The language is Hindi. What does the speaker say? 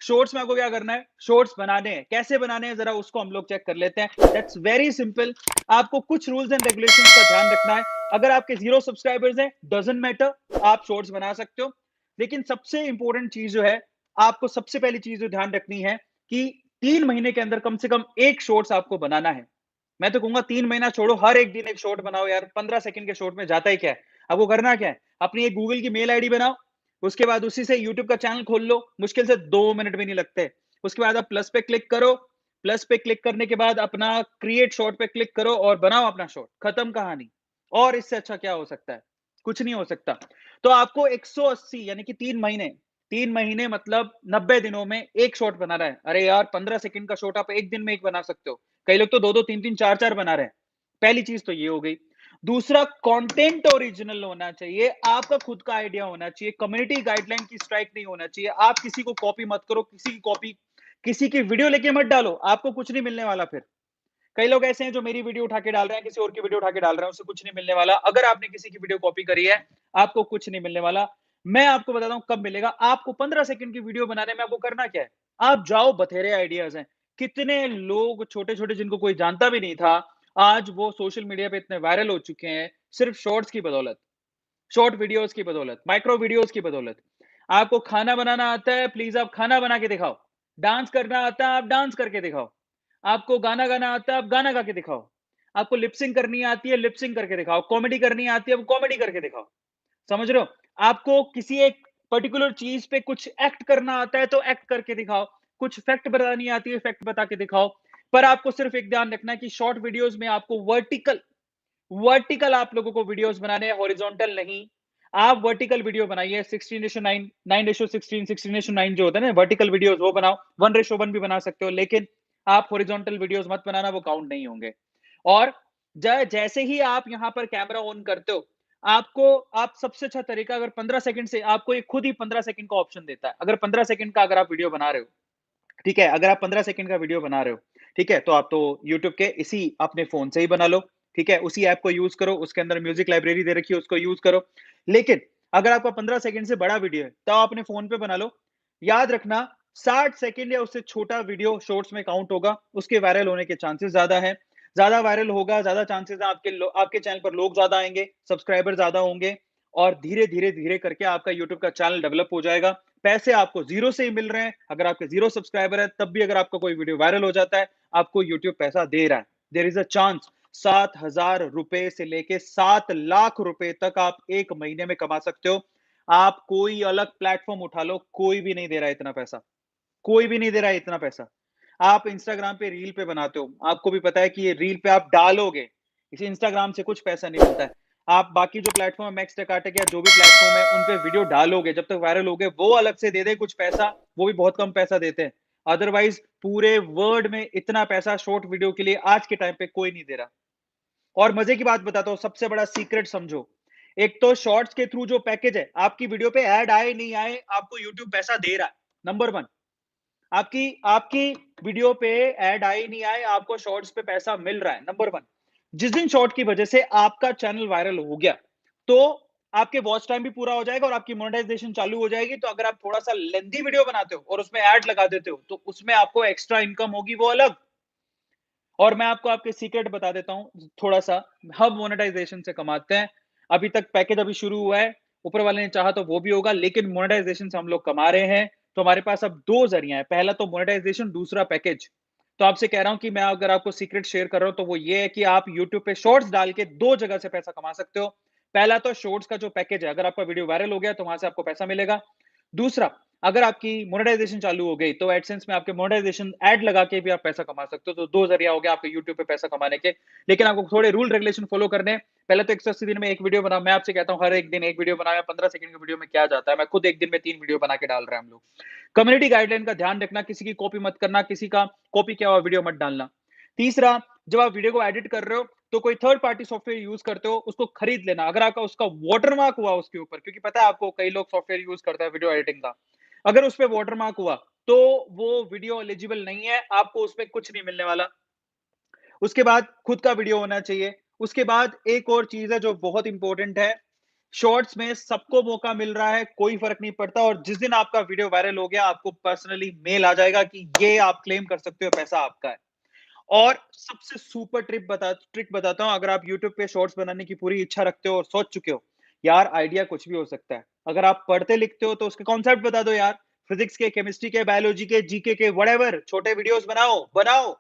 शॉर्ट्स में आपको क्या करना है? शॉर्ट्स बनाने हैं। कैसे बनाने हैं ज़रा उसको हम लोग चेक कर लेते हैं। That's very simple. आपको कुछ रूल्स एंड रेगुलेशंस का ध्यान रखना है। अगर आपके 0 सब्सक्राइबर्स हैं, डज़न्ट मैटर, आप शॉर्ट्स बना सकते हो। लेकिन सबसे इंपॉर्टेंट चीज़ जो है, आपको सबसे पहली चीज़ जो ध्यान रखनी है कि 3 महीने के अंदर कम से कम 1 शॉर्ट्स आपको बनाना है। मैं तो कहूँगा 3 महीना छोड़ो, हर एक दिन 1 शॉर्ट बनाओ यार। 15 सेकंड के शॉर्ट में जाता ही क्या है? आपको करना क्या है? अपनी एक गूगल की मेल आईडी बनाओ, उसके बाद उसी से यूट्यूब का चैनल खोल लो, मुश्किल से 2 मिनट भी नहीं लगते। उसके बाद आप प्लस पे क्लिक करो, प्लस पे क्लिक करने के बाद अपना क्रिएट शॉर्ट पे क्लिक करो और बनाओ अपना शॉर्ट, खत्म कहानी। और इससे अच्छा क्या हो सकता है? कुछ नहीं हो सकता। तो आपको 180 यानी कि 3 महीने, 3 महीने मतलब 90 दिनों में 1 शॉर्ट बनाना है। अरे यार 15 सेकंड का शॉर्ट आप 1 दिन में 1 बना सकते हो। कई लोग तो 2-2, 3-3, 4-4 बना रहे हैं। पहली चीज़ तो ये हो गई। दूसरा, कंटेंट ओरिजिनल होना चाहिए, आपका खुद का आइडिया होना चाहिए, कम्युनिटी गाइडलाइन की स्ट्राइक नहीं होना चाहिए। आप किसी को कॉपी मत करो, किसी की वीडियो लेके मत डालो, आपको कुछ नहीं मिलने वाला फिर। कई लोग ऐसे हैं जो मेरी वीडियो उठा के डाल रहे हैं, किसी और की वीडियो उठा के डाल रहे हैं, उससे कुछ नहीं मिलने वाला। अगर आपने किसी की वीडियो कॉपी करी है, आपको कुछ नहीं मिलने वाला। मैं आपको बताता हूँ कब मिलेगा। आपको 15 सेकंड की वीडियो बनाने में आपको करना क्या है? आप जाओ, बथेरे आइडियाज़ हैं। कितने लोग छोटे-छोटे जिनको कोई जानता भी नहीं था, आज वो सोशल मीडिया पे इतने वायरल हो चुके हैं, सिर्फ शॉर्ट्स की बदौलत, शॉर्ट वीडियोज़ की बदौलत, माइक्रो वीडियोज़ की बदौलत। आपको खाना बनाना आता है, प्लीज़ आप खाना बना के दिखाओ। डांस करना आता है, आप डांस करके दिखाओ। आपको गाना गाना आता है, आप गाना गा के दिखाओ। आपको लिप सिंक करनी आती है, लिप सिंक करके दिखाओ। कॉमेडी करनी आती है, वो कॉमेडी करके दिखाओ। समझ रहे हो? आपको किसी एक पर्टिकुलर चीज़ पे कुछ एक्ट करना आता है, तो एक्ट करके दिखाओ। कुछ फैक्ट बतानी आती है, फैक्ट बता के दिखाओ। पर आपको सिर्फ एक ध्यान रखना है कि शॉर्ट वीडियोज़ में आपको वर्टिकल आप लोगों को वीडियोस बनाने हैं, हॉरिजॉन्टल नहीं। आप वर्टिकल वीडियो बनाइए, 16:9, 9:16, 16:9 जो होता है ना वर्टिकल वीडियोस, वो बनाओ। 1:1 भी बना सकते हो, लेकिन आप हॉरिजॉन्टल वीडियोस मत बनाना, वो काउंट नहीं होंगे। और जैसे ही आप यहाँ पर कैमरा ऑन करते हो, आप सबसे अच्छा तरीका, अगर 15 सेकंड से आपको ये खुद ही 15 सेकंड का ऑप्शन देता है। अगर 15 सेकंड का अगर आप वीडियो बना रहे हो, ठीक है? अगर आप 15 सेकंड का वीडियो बना रहे हो, ठीक है? तो आप तो यूट्यूब के इसी अपने फ़ोन से ही बना लो, ठीक है? उसी ऐप को यूज़ करो, उसके अंदर म्यूज़िक लाइब्रेरी दे रखी है, उसको यूज़ करो। लेकिन अगर आपका 15 सेकंड से बड़ा वीडियो है, तो आप अपने फ़ोन पे बना लो। याद रखना, 60 सेकंड या उससे छोटा वीडियो शॉर्ट्स में काउंट होगा, उसके वायरल होने के चांसेस ज़्यादा हैं। ज़्यादा वायरल होगा, ज़्यादा चांसेस हैं आपके चैनल पर लोग ज़्यादा आएँगे, सब्सक्राइबर ज़्यादा होंगे और धीरे-धीरे करके आपका यूट्यूब का चैनल डेवलप हो जाएगा। पैसे आपको ज़ीरो से ही मिल रहे हैं। अगर आपके 0 सब्सक्राइबर है, तब भी अगर आपका कोई वीडियो वायरल हो जाता है, आपको यूट्यूब पैसा दे रहा है। देयर इज़ अ चांस, ₹7,000 से लेके ₹7,00,000 तक आप 1 महीने में कमा सकते हो। आप कोई अलग प्लेटफ़ॉर्म उठा लो, कोई भी नहीं दे रहा है इतना पैसा। कोई भी नहीं दे रहा है इतना पैसा। आप इंस्टाग्राम पे रील पे बनाते हो, आपको भी पता है कि ये रील पे आप डालोगे, इसे इंस्टाग्राम से कुछ पैसा नहीं मिलता है। आप बाकी जो प्लेटफ़ॉर्म है, मैक्स टकाटक या जो भी प्लेटफ़ॉर्म है, उन पे वीडियो डालोगे, जब तक वायरल होगे, वो अलग से दे दे कुछ पैसा, वो भी बहुत कम पैसा देते हैं। अदरवाइज़ पूरे वर्ल्ड में इतना पैसा शॉर्ट वीडियो के लिए आज के टाइम पे कोई नहीं दे रहा। और मज़े की बात बताता हूँ, सबसे बड़ा सीक्रेट समझो। एक तो शॉर्ट्स के थ्रू जो पैकेज है, आपकी वीडियो पे ऐड आए, नहीं आए, आपको यूट्यूब पैसा दे रहा है, नंबर 1। आपकी आपकी वीडियो पे ऐड आए नहीं आए, आपको शॉर्ट्स पे पैसा मिल रहा है, नंबर 1। जिस दिन शॉर्ट की वजह से आपका चैनल वायरल हो गया, तो आपके वॉच टाइम भी पूरा हो जाएगा और आपकी मोनेटाइजेशन चालू हो जाएगी। तो अगर आप थोड़ा-सा लेंथी वीडियो बनाते हो और उसमें ऐड लगा देते हो, तो उसमें आपको एक्स्ट्रा इनकम होगी, वो अलग। और मैं आपको आपके सीक्रेट बता देता हूँ थोड़ा-सा, हम मोनेटाइजेशन से कमाते हैं। अभी तक पैकेज अभी शुरू हुआ है, ऊपर वाले ने चाहा तो वो भी होगा, लेकिन मोनेटाइजेशन से हम लोग कमा रहे हैं। तो हमारे पास अब 2 ज़रिया हैं, पहला तो मोनेटाइजेशन, दूसरा पैकेज। तो आपसे कह रहा हूँ कि मैं अगर आपको सीक्रेट शेयर कर रहा हूँ, तो वो ये है कि आप यूट्यूब पे शॉर्ट्स डाल के 2 जगह से पैसा कमा सकते हो। पहला तो शॉर्ट्स का जो पैकेज है, अगर आपका वीडियो वायरल हो गया, तो वहाँ से आपको पैसा मिलेगा। दूसरा, अगर आपकी मोनेटाइजेशन चालू हो गई, तो एडसेंस में आपके मोनेटाइजेशन ऐड लगा के भी आप पैसा कमा सकते हो। तो 2 ज़रिया हो गया आपके यूट्यूब पे पैसा कमाने के। लेकिन आपको थोड़े रूल रेगुलेशन फॉलो करने हैं। पहले तो 180 दिन में 1 वीडियो बनाओ। मैं आपसे कहता हूँ हर एक दिन 1 वीडियो बनाओ, या 15 सेकंड की वीडियो में क्या जाता है। मैं खुद 1 दिन में 3 वीडियो बना के डाल रहे हैं हम लोग। कम्युनिटी गाइडलाइन का ध्यान रखना, किसी की कॉपी मत करना, किसी का कॉपी किया हुआ वीडियो मत डालना। तीसरा, जब आप वीडियो को एडिट कर रहे हो, तो कोई थर्ड पार्टी सॉफ्टवेयर यूज़ करते हो, उसको खरीद लेना। अगर आपका उसका वाटरमार्क हुआ उसके ऊपर, क्योंकि पता है आपको कई लोग सॉफ्टवेयर यूज़ करते हैं वीडियो एडिटिंग का। अगर उसपे वाटरमार्क हुआ, तो वो वीडियो एलिजिबल नहीं है, आपको उसमें कुछ नहीं मिलने वाला। उसके बाद खुद का वीडियो होना चाहिए। उसके बाद एक और चीज़ है जो बहुत इंपॉर्टेंट है, शॉर्ट्स में सबको मौका मिल रहा है, कोई फ़र्क नहीं पड़ता और जिस दिन आपका वीडियो वायरल हो गया, आपको पर्सनली मेल आ जाएगा कि ये आप क्लेम कर सकते हो, पैसा आपका है। और सबसे सुपर ट्रिक बताता हूँ, अगर आप यूट्यूब पे शॉर्ट्स बनाने की पूरी इच्छा रखते हो और सोच चुके हो, यार आइडिया कुछ भी हो सकता है। अगर आप पढ़ते-लिखते हो तो उसके कॉन्सेप्ट बता दो यार, फिज़िक्स के, केमिस्ट्री के, बायोलॉजी के, जीके के व्हाटएवर छोटे वीडियोज़ बनाओ, बनाओ।